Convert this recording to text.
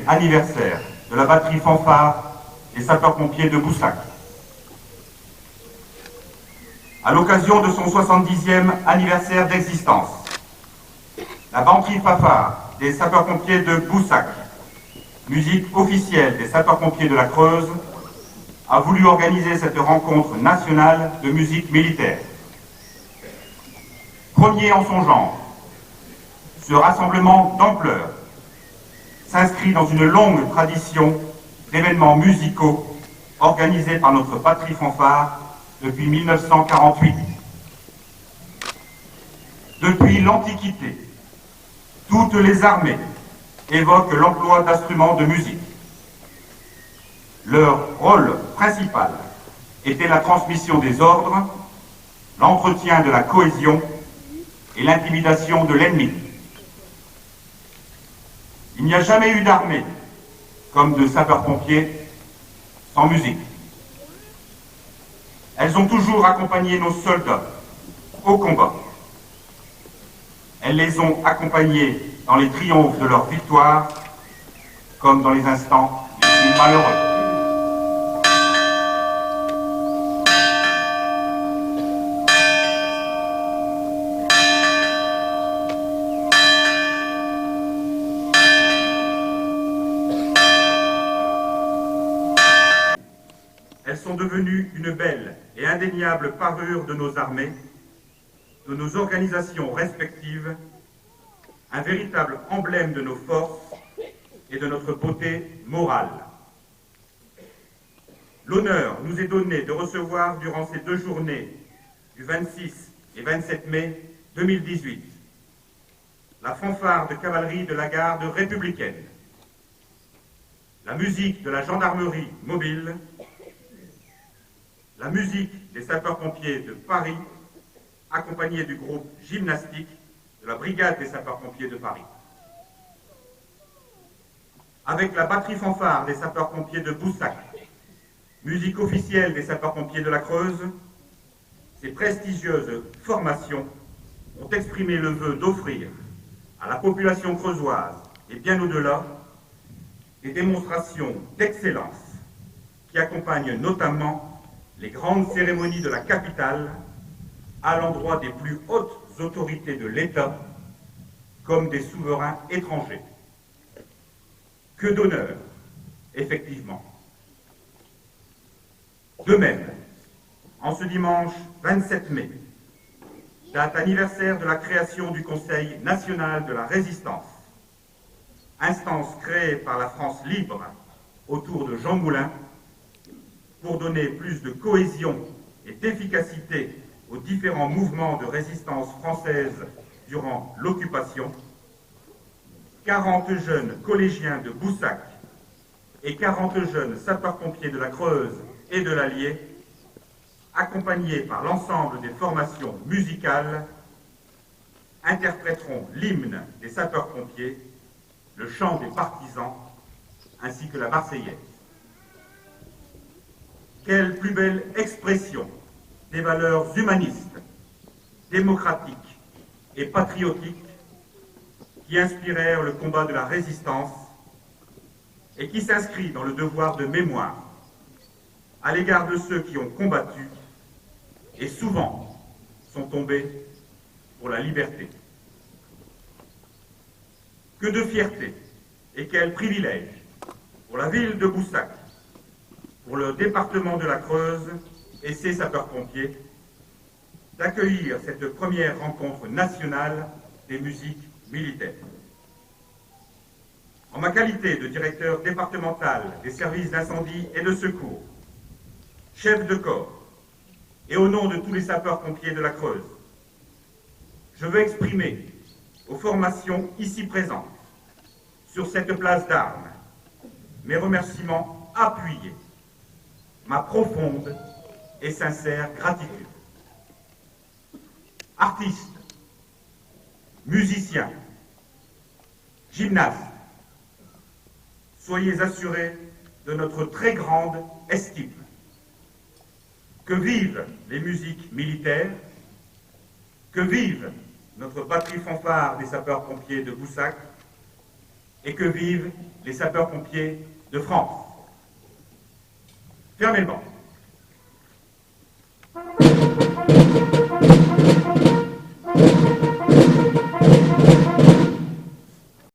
Anniversaire de la batterie fanfare des sapeurs-pompiers de Boussac. À l'occasion de son 70e anniversaire d'existence, la batterie fanfare des sapeurs-pompiers de Boussac, musique officielle des sapeurs-pompiers de la Creuse, a voulu organiser cette rencontre nationale de musique militaire. Premier en son genre, ce rassemblement d'ampleur s'inscrit dans une longue tradition d'événements musicaux organisés par notre batterie fanfare depuis 1948. Depuis l'Antiquité, toutes les armées évoquent l'emploi d'instruments de musique. Leur rôle principal était la transmission des ordres, l'entretien de la cohésion et l'intimidation de l'ennemi. Il n'y a jamais eu d'armée, comme de sapeurs-pompiers, sans musique. Elles ont toujours accompagné nos soldats au combat. Elles les ont accompagnés dans les triomphes de leur victoire, comme dans les instants les plus malheureux. Elles sont devenues une belle et indéniable parure de nos armées, de nos organisations respectives, un véritable emblème de nos forces et de notre beauté morale. L'honneur nous est donné de recevoir durant ces 2 journées, du 26 et 27 mai 2018, la fanfare de cavalerie de la garde républicaine, la musique de la gendarmerie mobile, la musique des sapeurs-pompiers de Paris, accompagnée du groupe gymnastique de la brigade des sapeurs-pompiers de Paris. Avec la batterie fanfare des sapeurs-pompiers de Boussac, musique officielle des sapeurs-pompiers de la Creuse, ces prestigieuses formations ont exprimé le vœu d'offrir à la population creusoise et bien au-delà des démonstrations d'excellence qui accompagnent notamment les grandes cérémonies de la capitale à l'endroit des plus hautes autorités de l'État comme des souverains étrangers. Que d'honneur, effectivement. De même, en ce dimanche 27 mai, date anniversaire de la création du Conseil national de la résistance, instance créée par la France libre autour de Jean Moulin pour donner plus de cohésion et d'efficacité aux différents mouvements de résistance française durant l'occupation, 40 jeunes collégiens de Boussac et 40 jeunes sapeurs-pompiers de la Creuse et de l'Allier, accompagnés par l'ensemble des formations musicales, interpréteront l'hymne des sapeurs-pompiers, le chant des partisans, ainsi que la Marseillaise. Quelle plus belle expression des valeurs humanistes, démocratiques et patriotiques qui inspirèrent le combat de la résistance et qui s'inscrit dans le devoir de mémoire à l'égard de ceux qui ont combattu et souvent sont tombés pour la liberté. Que de fierté et quel privilège pour la ville de Boussac, pour le département de la Creuse et ses sapeurs-pompiers d'accueillir cette première rencontre nationale des musiques militaires. En ma qualité de directeur départemental des services d'incendie et de secours, chef de corps, et au nom de tous les sapeurs-pompiers de la Creuse, je veux exprimer aux formations ici présentes, sur cette place d'armes, mes remerciements appuyés, ma profonde et sincère gratitude. Artistes, musiciens, gymnastes, soyez assurés de notre très grande estime. Que vivent les musiques militaires, que vive notre batterie fanfare des sapeurs-pompiers de Boussac et que vivent les sapeurs-pompiers de France. Fermez le banc.